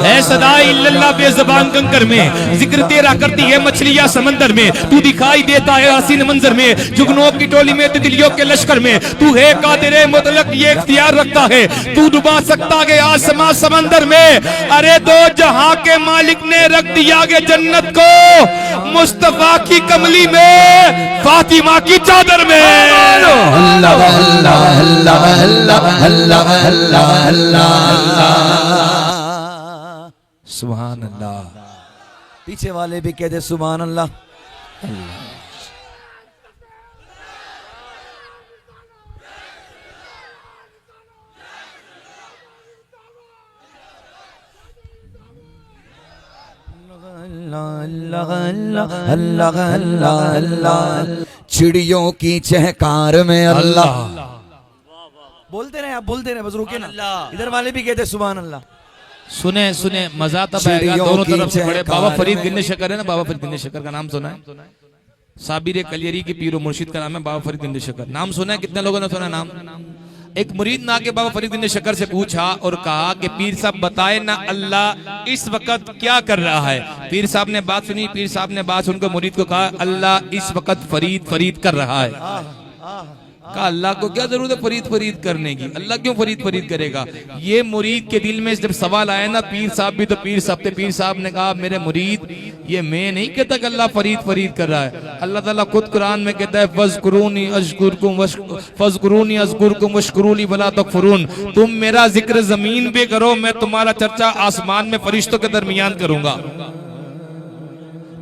है सदाई इल्लल्लाह बेज़बान कंकर में, जिक्र तेरा करती है मछलियां समंदर में, तू दिखाई देता है हसीन मंजर में, जुगनों की टोली में तितलियों के लश्कर में, तू है कादिर मुतलक ये इख्तियार रखता है, तू डुबा सकता है आसमां समंदर में। अरे दो जहां के मालिक ने रख दिया गे जन्नत को मुस्तफा की कमली में, फातिमा की चादर में। अल्लाह अल्लाह अल्लाह अल्लाह अल्लाह अल्लाह अल्लाह। सुभान अल्लाह। पीछे वाले भी कहते सुभान अल्लाह। अल्लाह अल्लाह अल्लाह अल्लाह अल्लाह। चिड़ियों की चहकार में अल्लाह। बोलते रहे आप, बोलते रहे, बस रुके ना। इधर वाले भी कहते सुभान अल्लाह। सुने सुने मजा तब आएगा, दोनों तरफ से बड़े। बाबा फरीद गिन्ने शकर है ना, बाबा फरीद गिन्ने शकर का नाम सुना है? साबिर कलियरी की पीरो मुर्शिद का नाम है बाबा फरीद गिन्ने शकर। नाम सुना है? कितने लोगों ने सुना नाम? एक मुरीद ना के बाबा फरीद गिन्ने शकर से पूछा और कहा कि पीर साहब बताए ना अल्लाह इस वक्त क्या कर रहा है। पीर साहब ने बात सुनी, पीर साहब ने बात सुनकर मुरीद को कहा अल्लाह इस वक्त फरीद फरीद कर रहा है। कहा अल्लाह को क्या जरूरत है फरीद फरीद करने की, अल्लाह क्यों फरीद फरीद करेगा। ये मुरीद के दिल में जब सवाल आया ना, पीर साहब भी तो पीर साहब थे, पीर साहब ने कहा मेरे मुरीद ये मैं नहीं कहता कि अल्लाह फरीद फरीद कर रहा है। अल्लाह ताला खुद कुरान में कहता है फज़कुरूनी अज़कुरकुम फज़कुरूनी अज़कुरकुम वश्कुरूली वला तकफुरून। तुम मेरा जिक्र जमीन पे करो, मैं तुम्हारा चर्चा आसमान में फरिश्तों के दरमियान करूंगा।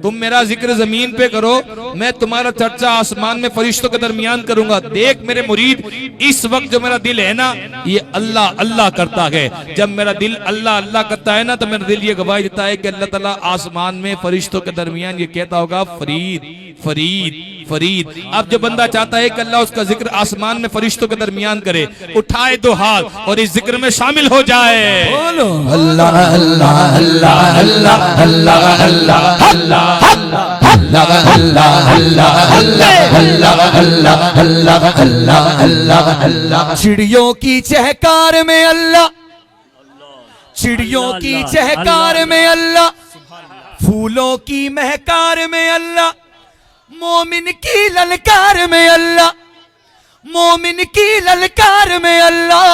तुम मेरा जिक्र जमीन पे करो, मैं तुम्हारा चर्चा आसमान में फरिश्तों के दरमियान करूंगा। देख मेरे मुरीद, इस वक्त जो मेरा दिल है ना ये अल्लाह अल्लाह करता है। जब मेरा दिल अल्लाह अल्लाह करता है ना तो मेरा दिल ये गवाही देता है कि अल्लाह ताला आसमान में फरिश्तों के दरमियान ये कहता होगा फरीद फरीद फरीद। अब जो बंदा चाहता है कि अल्लाह उसका जिक्र आसमान में फरिश्तों के दरमियान करे, उठाए दो हाथ और इस जिक्र में शामिल हो जाए। अल्लाह अल्लाह अल्लाह अल्लाह अल्लाह अल्लाह अल्लाह अल्लाह अल्लाह अल्लाह अल्लाह अल्लाह अल्लाह। चिड़ियों की चहकार में अल्लाह, चिड़ियों की चहकार में अल्लाह, फूलों की महकार में अल्लाह, मोमिन की ललकार में अल्लाह, मोमिन की ललकार में अल्लाह।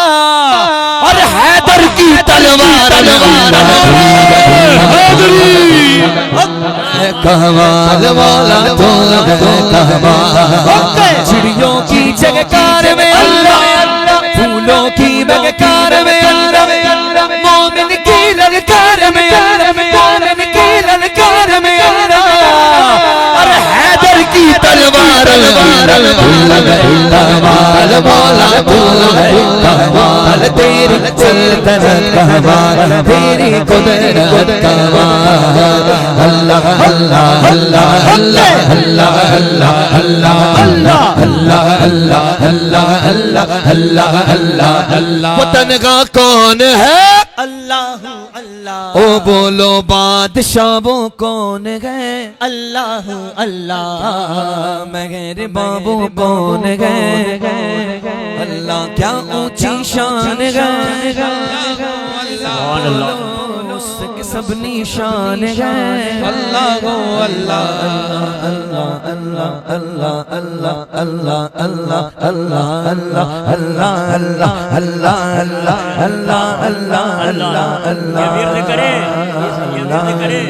और हैदर की तलवार कहवाल वाला तो कहवाल। चिड़ियों की चहकार में अल्लाह, फूलों की महकार में अल्लाह, मोमिन की ललकार में अल्लाह, मोमिन की ललकार में अल्लाह। और हैदर की तलवार कहवाल वाला तो कहवाल। तेरी सल्तनत कहवाल, तेरी कुदरत कहवाल। अल्लाह अल्लाह अल्लाह अल्लाह अल्लाह अल्लाह अल्लाह अल्लाह अल्लाह अल्लाह अल्लाह अल्लाह अल्लाह अल्लाह। वो तनखा कौन है? अल्लाह अल्लाह। ओ बोलो बादशाह वो कौन है? अल्लाह अल्लाह। मेरे बाबू कौन है? अल्लाह क्या ऊंची शान है, उसके सब निशान है। अल्लाह अल्लाह अल्लाह अल्लाह अल्लाह अल्लाह अल्लाह अल्लाह अल्लाह अल्लाह अल्लाह अल्लाह अल्लाह अल्लाह अल्लाह अल्लाह अल्लाह। ये विर्द करे, ये विर्द करे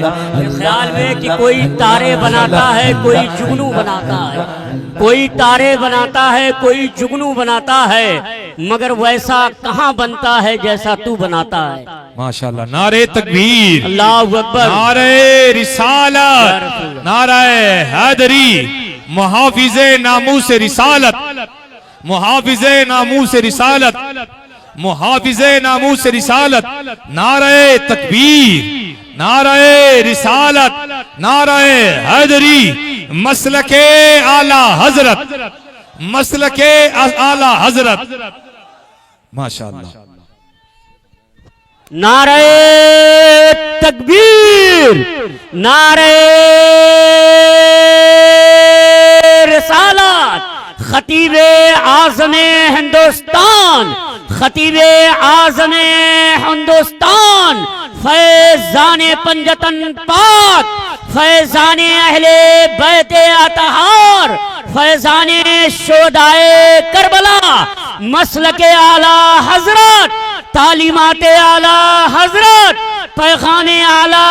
इस ख्याल में कि कोई तारे बनाता है, कोई जुगनू बनाता है, कोई तारे बनाता है, कोई जुगनू बनाता है, मगर वैसा कहाँ बनता है जैसा तू बनाता है। माशाल्लाह। नारे तकबीर, अल्लाह अकबर, नारे रिसालत, नारे हैदरी, मुहाफिजे नामूस रिसालत, मुहाफिजे नामूस रिसालत, मुहाफिजे नामूस रिसालत। नारे तकबीर, नारे रिसालत, नारे हैदरी, मसलके आला हजरत, मसलके आला हजरत। माशाल्लाह। नारे तकबीर, नारे रिसालत। खतीबे आज़मे हिंदुस्तान, खतीबे आज़मे हिंदुस्तान फैजाने पंजतन पाक, फैजाने अहले बैते अतहार, फैजाने शोदाए करबला, मसलके आला हजरत, तालीमाते आला हजरत, पैखाने आला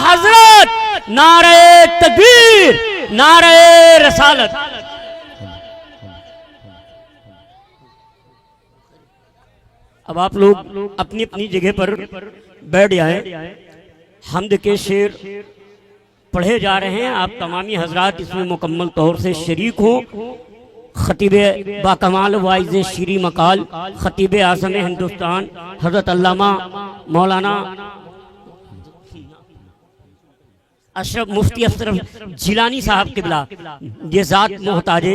हजरत, नारे तकबीर, नारे रसालत। अब आप लोग अपनी अपनी जगह पर बैठ जाएं। हम्द के शेर पढ़े जा रहे हैं, आप तमामी हजरात इसमें मुकम्मल तौर से शरीक हो। खतीब बाकमाल वाइज़ शीरी मकाल खतीब आज़म हिंदुस्तान हज़रत अल्लामा मौलाना अशरफ मुफ्ती अशरफ जिलानी साहब किबला, ये ज़ात मोहताजे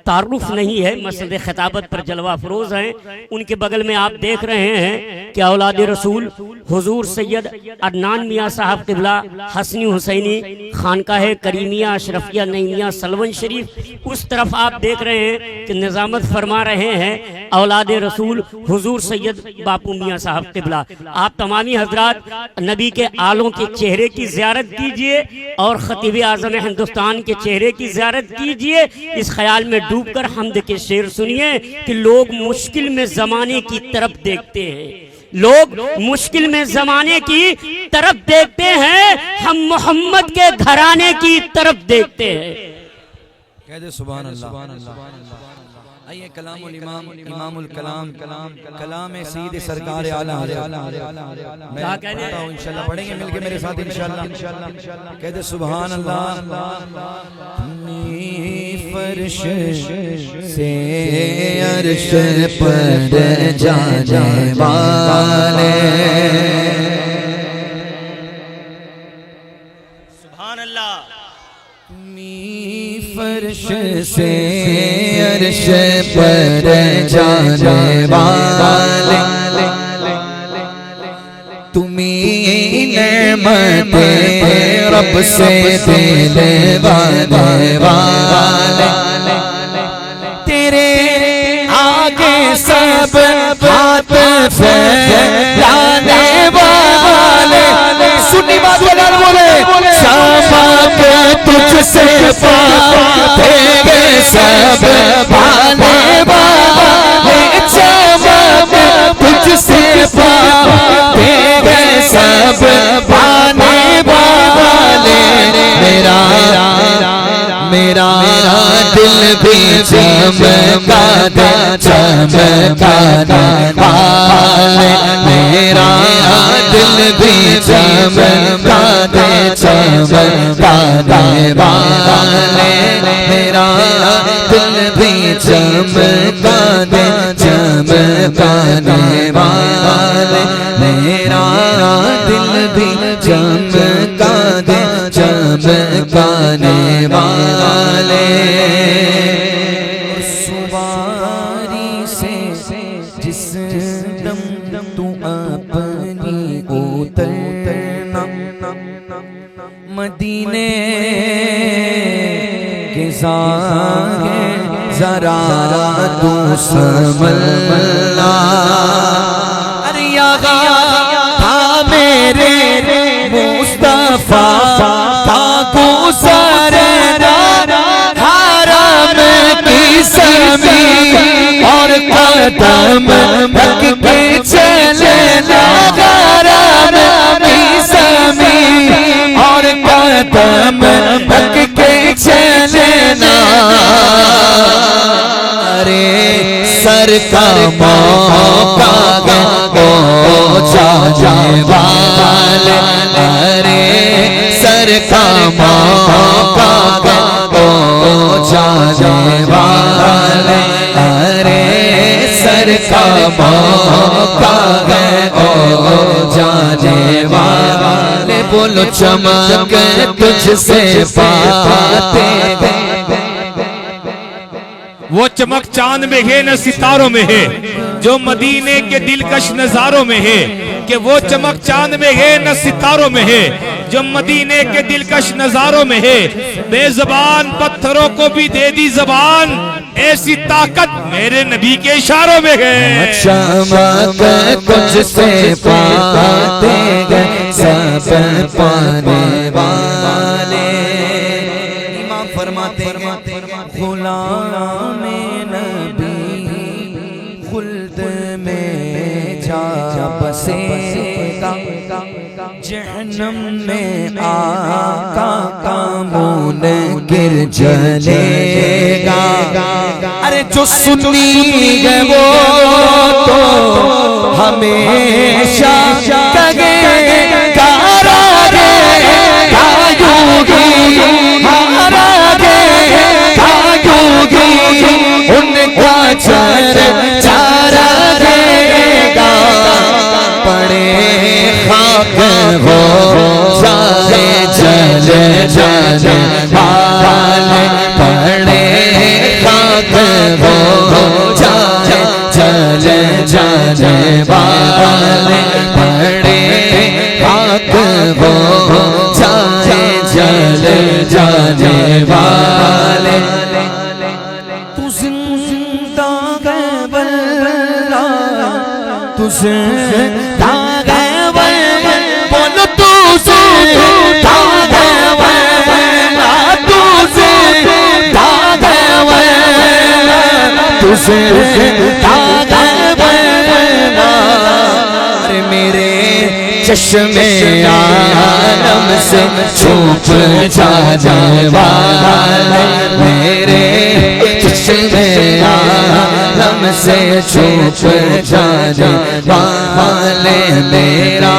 तारुफ नहीं है, मसद खिताबत पर जलवा अफरोज हैं। उनके बगल में आप देख रहे हैं कि औलाद रसूल हुजूर सैयद अदनान मियाँ साहब किबला हसनी हुसैनी खानकाह करीमिया अशरफिया नईमिया सलवन शरीफ, उस तरफ आप देख रहे हैं कि निज़ामत फरमा रहे हैं औलाद रसूल हुजूर सैयद बापू मियाँ साहब किबला। आप तमामी हजरात नबी के आलों के चेहरे की ज़ियारत कीजिए और खतीब आज़म हिंदुस्तान के चेहरे की ज़ियारत कीजिए। इस ख्याल में डूबकर हम्द के शेर सुनिए कि लोग मुश्किल में ज़माने की तरफ देखते हैं, लोग मुश्किल में ज़माने की तरफ देखते हैं, हम मोहम्मद के घराने की तरफ देखते हैं। कह दे सुभान अल्लाह। आइए कलामुल इमाम इमामुल कलाम कलाम सईद सरकार आला मैं कहता हूँ इंशाल्लाह पढ़ेंगे मिलके मेरे साथ इंशाल्लाह। कह दे सुभान अल्लाह। फर्श से अर्श पर जाने वाले, सुभान अल्लाह। फर्श से अर्श पर जाने वाले, तुम्हीं नेमते रब से दिलवाने वाले, तेरे आगे सब हाथ फैलाने वाले। सुन्नी बात बोले चमक तुझसे पाएंगे सब पाने वाले, चमक तुझसे पाएंगे सब पाने वाले। मेरा दिल भी चमका दे चमकाने वाले, मेरा दिल भी चमका दे चमकाने वाले, मेरा दिल भी चमका दे चमकाने वाले, मेरा दिल भी चमका दे चमकाने वाले। सवारी से जिस दम तू अपनी उतरना, मदीने के ज़ागे जरा तू संभलना। अरे यहाँ था मेरे मुस्तफा था गुज़रना, हरम की समी और कदम रख के चलना, हरम की समी और कदम रख के चलना। अरे सर का मौका जाने वाले, अरे सर का मौका जाने वाले, अरे सर का मौका जाने वाले। बोलो चमक तुझसे पाते गए, वो चमक चांद में है न सितारों में है, जो मदीने के दिलकश नजारों में है। कि वो चमक चांद में है न सितारों में है, जो मदीने के दिलकश नजारों में है। बेज़बान पत्थरों को भी दे दी जबान, ऐसी ताकत मेरे नबी के इशारों में है। चमक कुछ से पाते गए सब पाने वाले। इमाम फरमाते हैं गुलाम नबी खुल्द में जा बसेगा, जहन्नम में आका का मुनकिर जलेगा। अरे जो सुन्नी है वो तो हमेशा कहेगा रागे गायोगी, रागे गायोगी, उनका चारा देगा। पड़े खाक हो जाए जले जाने वाले, पड़े खाक हो जाए जले जाने वाले, पड़े खाक हो जाए जले जाने वाले। तू जिंदा है वल्ला, तू जिंदा है वल्ला, बोलो तू जिंदा है वल्ला, तू जिंदा है वल्ला, तू जिंदा है वल्ला। अरे मेरे चश्मे आलम से छुप जाने वाले, मेरे चश्मे आलम से छुप जाने वाले, मेरा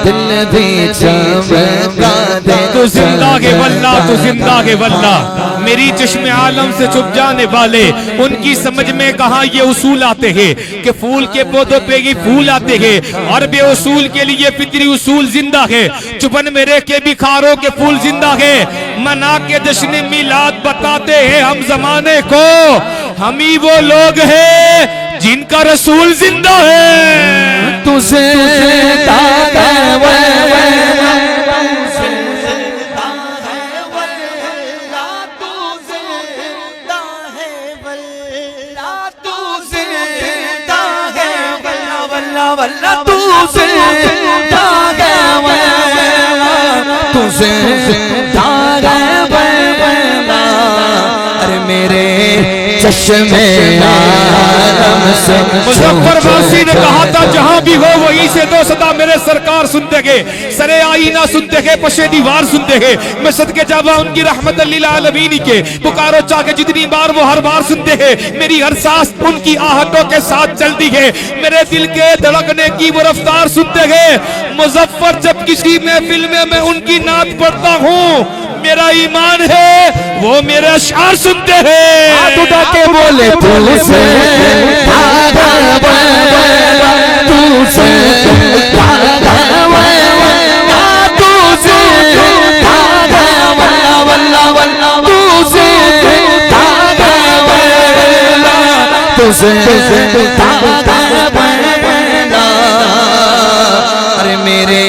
दिल भी चमका दे। तो जिंदा के वल्ला, तो जिंदा के वल्ला, मेरी चश्मे आलम से छुप जाने वाले। उनकी समझ में कहा ये उसूल आते हैं कि फूल के पौधों पे ही फूल आते हैं, और बेउसूल के लिए फितरी उसूल जिंदा है। चुपन मेरे के बिखारों के फूल जिंदा है। मना के जश्न मिलाद बताते हैं हम जमाने को, हम ही वो लोग हैं जिनका रसूल जिंदा है। तुझे वल्ला तू जिंदा है वल्ला, तू जिंदा है वल्ला। अरे मेरे चश्मे आलम से मुजफ्फर वासी ने कहा था जहां भी हो वहीं से दो सदा मेरे सरकार सुनते गए, सरे आईना सुनते गए, पशे दीवार सुनते गए। मैं सदके जावा उनकी रहमत लिल आलमीन के, पुकारो चाहे जितनी बार वो हर बार सुनते हैं। मेरी हर सांस उनकी आहटों के साथ चलती है, मेरे दिल के धड़कने की वो रफ्तार सुनते गए। मुजफ्फर जब किसी महफिल में मैं उनकी नात पढ़ता हूँ, मेरा ईमान है वो मेरे अशार सुनते हैं। हाथ उठा के बोले तू से धागा वल्ला, तू से धागा वल्ला, तू से धागा वल्ला वल्ला वल्ला, तू से धागा वल्ला, तू से धागा वल्ला। अरे मेरे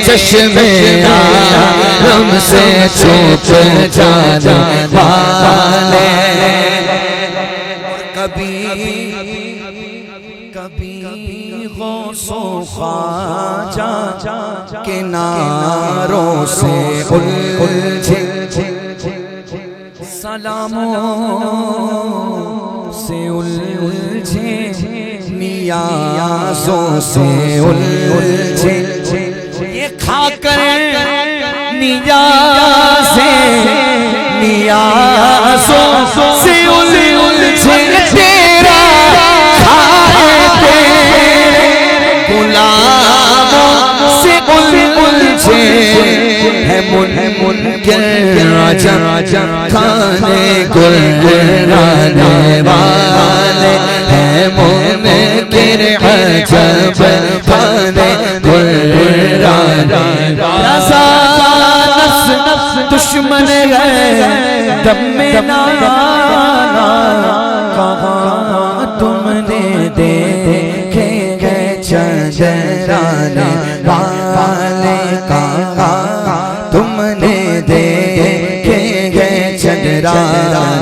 चश्मे आलम से छुप जाने वाले। कभी कभी गौसो ख्वाजा के नारों से उलझे, सलामों से उलझे, नियाज़ों से उलझे। ये खाकर नियाज़े नियाज़ों से उलझे, तेरा खाए तेरे गुलामों से उलझे। है मुनकिर राजा खाने गुलराने वाले, है मुनकिर अजब खाने गुलराने। दुश्मन है दम में नाना, कहाँ तुमने देखे गए चंदराने वाले, कहाँ तुमने देखे गए चंदराने